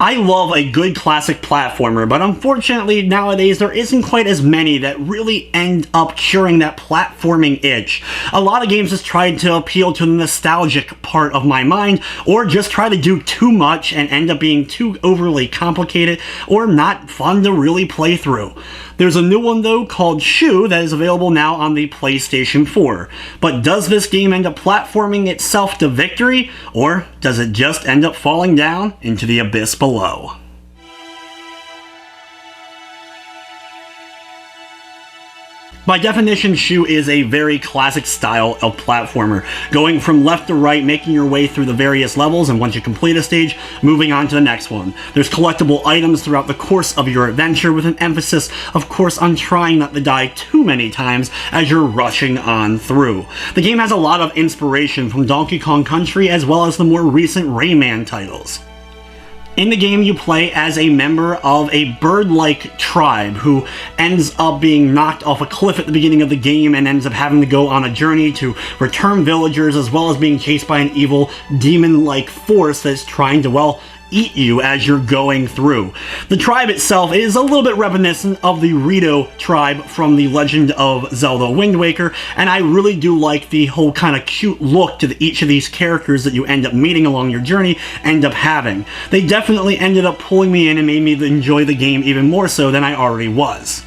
I love a good classic platformer, but unfortunately nowadays there isn't quite as many that really end up curing that platforming itch. A lot of games just try to appeal to the nostalgic part of my mind, or just try to do too much and end up being too overly complicated or not fun to really play through. There's a new one though called Shoe that is available now on the PlayStation 4. But does this game end up platforming itself to victory, or does it just end up falling down into the abyss below? By definition, Shoe is a very classic style of platformer, going from left to right, making your way through the various levels, and once you complete a stage, moving on to the next one. There's collectible items throughout the course of your adventure, with an emphasis, of course, on trying not to die too many times as you're rushing on through. The game has a lot of inspiration from Donkey Kong Country as well as the more recent Rayman titles. In the game, you play as a member of a bird-like tribe who ends up being knocked off a cliff at the beginning of the game and ends up having to go on a journey to return villagers, as well as being chased by an evil demon-like force that's trying to, well, eat you as you're going through. The tribe itself is a little bit reminiscent of the Rito tribe from The Legend of Zelda Wind Waker, and I really do like the whole kind of cute look to each of these characters that you end up meeting along your journey end up having. They definitely ended up pulling me in and made me enjoy the game even more so than I already was.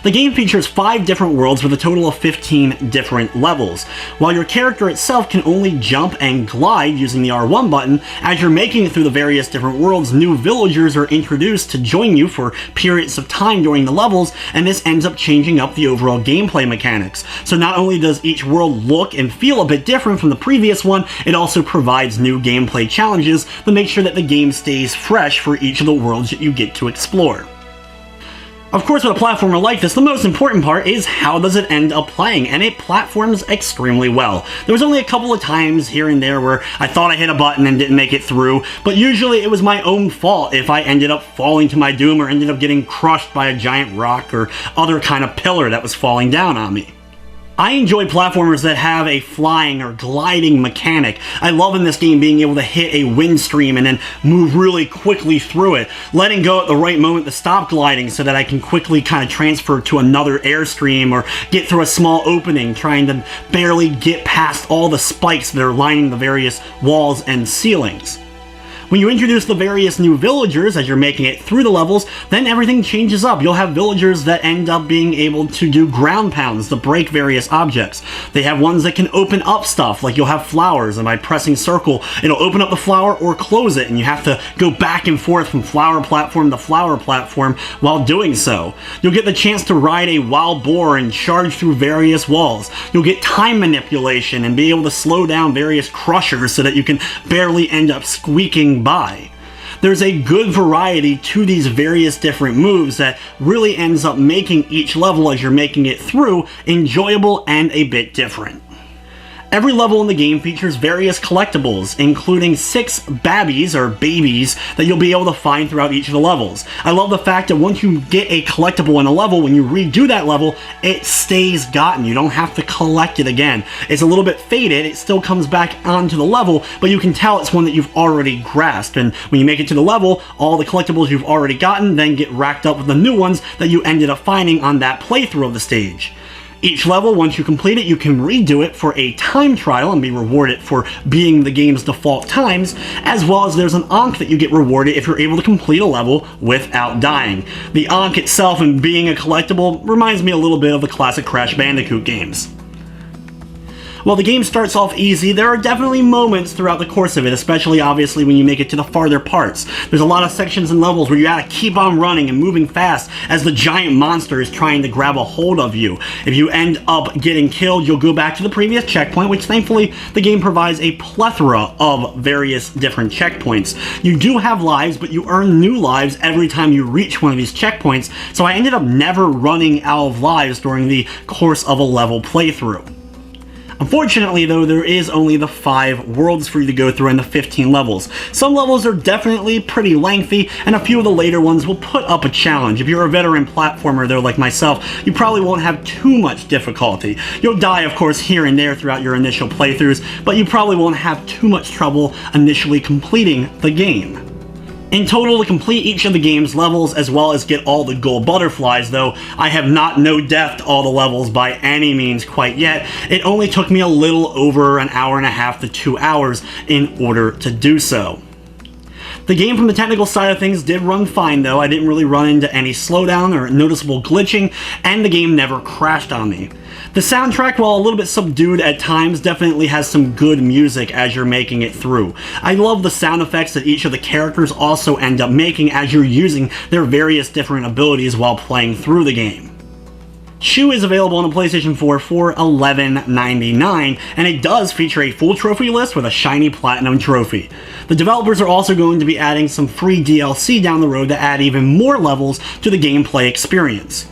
The game features 5 different worlds with a total of 15 different levels. While your character itself can only jump and glide using the R1 button, as you're making it through the various different worlds, new villagers are introduced to join you for periods of time during the levels, and this ends up changing up the overall gameplay mechanics. So not only does each world look and feel a bit different from the previous one, it also provides new gameplay challenges to make sure that the game stays fresh for each of the worlds that you get to explore. Of course, with a platformer like this, the most important part is how does it end up playing, and it platforms extremely well. There was only a couple of times here and there where I thought I hit a button and didn't make it through, but usually it was my own fault if I ended up falling to my doom or ended up getting crushed by a giant rock or other kind of pillar that was falling down on me. I enjoy platformers that have a flying or gliding mechanic. I love in this game being able to hit a wind stream and then move really quickly through it, letting go at the right moment to stop gliding so that I can quickly kind of transfer to another airstream or get through a small opening, trying to barely get past all the spikes that are lining the various walls and ceilings. When you introduce the various new villagers as you're making it through the levels, then everything changes up. You'll have villagers that end up being able to do ground pounds to break various objects. They have ones that can open up stuff, like you'll have flowers, and by pressing circle, it'll open up the flower or close it, and you have to go back and forth from flower platform to flower platform while doing so. You'll get the chance to ride a wild boar and charge through various walls. You'll get time manipulation and be able to slow down various crushers so that you can barely end up squeaking by. There's a good variety to these various different moves that really ends up making each level as you're making it through enjoyable and a bit different. Every level in the game features various collectibles, including 6 babbies, or babies, that you'll be able to find throughout each of the levels. I love the fact that once you get a collectible in a level, when you redo that level, it stays gotten. You don't have to collect it again. It's a little bit faded, it still comes back onto the level, but you can tell it's one that you've already grasped, and when you make it to the level, all the collectibles you've already gotten then get racked up with the new ones that you ended up finding on that playthrough of the stage. Each level, once you complete it, you can redo it for a time trial and be rewarded for being the game's default times, as well as there's an Ankh that you get rewarded if you're able to complete a level without dying. The Ankh itself and being a collectible reminds me a little bit of the classic Crash Bandicoot games. While the game starts off easy, there are definitely moments throughout the course of it, especially obviously when you make it to the farther parts. There's a lot of sections and levels where you gotta keep on running and moving fast as the giant monster is trying to grab a hold of you. If you end up getting killed, you'll go back to the previous checkpoint, which thankfully the game provides a plethora of various different checkpoints. You do have lives, but you earn new lives every time you reach one of these checkpoints, so I ended up never running out of lives during the course of a level playthrough. Unfortunately though, there is only the 5 worlds for you to go through and the 15 levels. Some levels are definitely pretty lengthy, and a few of the later ones will put up a challenge. If you're a veteran platformer though like myself, you probably won't have too much difficulty. You'll die of course here and there throughout your initial playthroughs, but you probably won't have too much trouble initially completing the game. In total, to complete each of the game's levels, as well as get all the gold butterflies, though I have not no-defed all the levels by any means quite yet, it only took me a little over an hour and a half to 2 hours in order to do so. The game from the technical side of things did run fine though. I didn't really run into any slowdown or noticeable glitching, and the game never crashed on me. The soundtrack, while a little bit subdued at times, definitely has some good music as you're making it through. I love the sound effects that each of the characters also end up making as you're using their various different abilities while playing through the game. Shu is available on the PlayStation 4 for $11.99, and it does feature a full trophy list with a shiny platinum trophy. The developers are also going to be adding some free DLC down the road to add even more levels to the gameplay experience.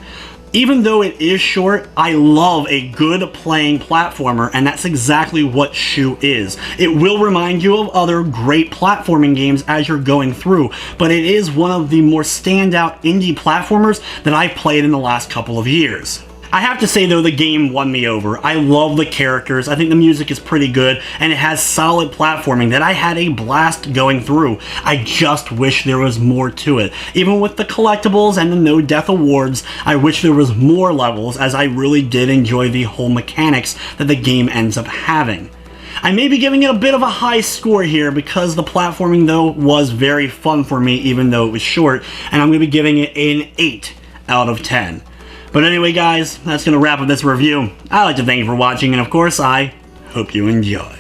Even though it is short, I love a good playing platformer, and that's exactly what Shu is. It will remind you of other great platforming games as you're going through, but it is one of the more standout indie platformers that I've played in the last couple of years. I have to say though, the game won me over. I love the characters, I think the music is pretty good, and it has solid platforming that I had a blast going through. I just wish there was more to it. Even with the collectibles and the no death awards, I wish there was more levels, as I really did enjoy the whole mechanics that the game ends up having. I may be giving it a bit of a high score here because the platforming though was very fun for me even though it was short, and I'm going to be giving it an 8 out of 10. But anyway guys, that's going to wrap up this review. I'd like to thank you for watching, and of course I hope you enjoy.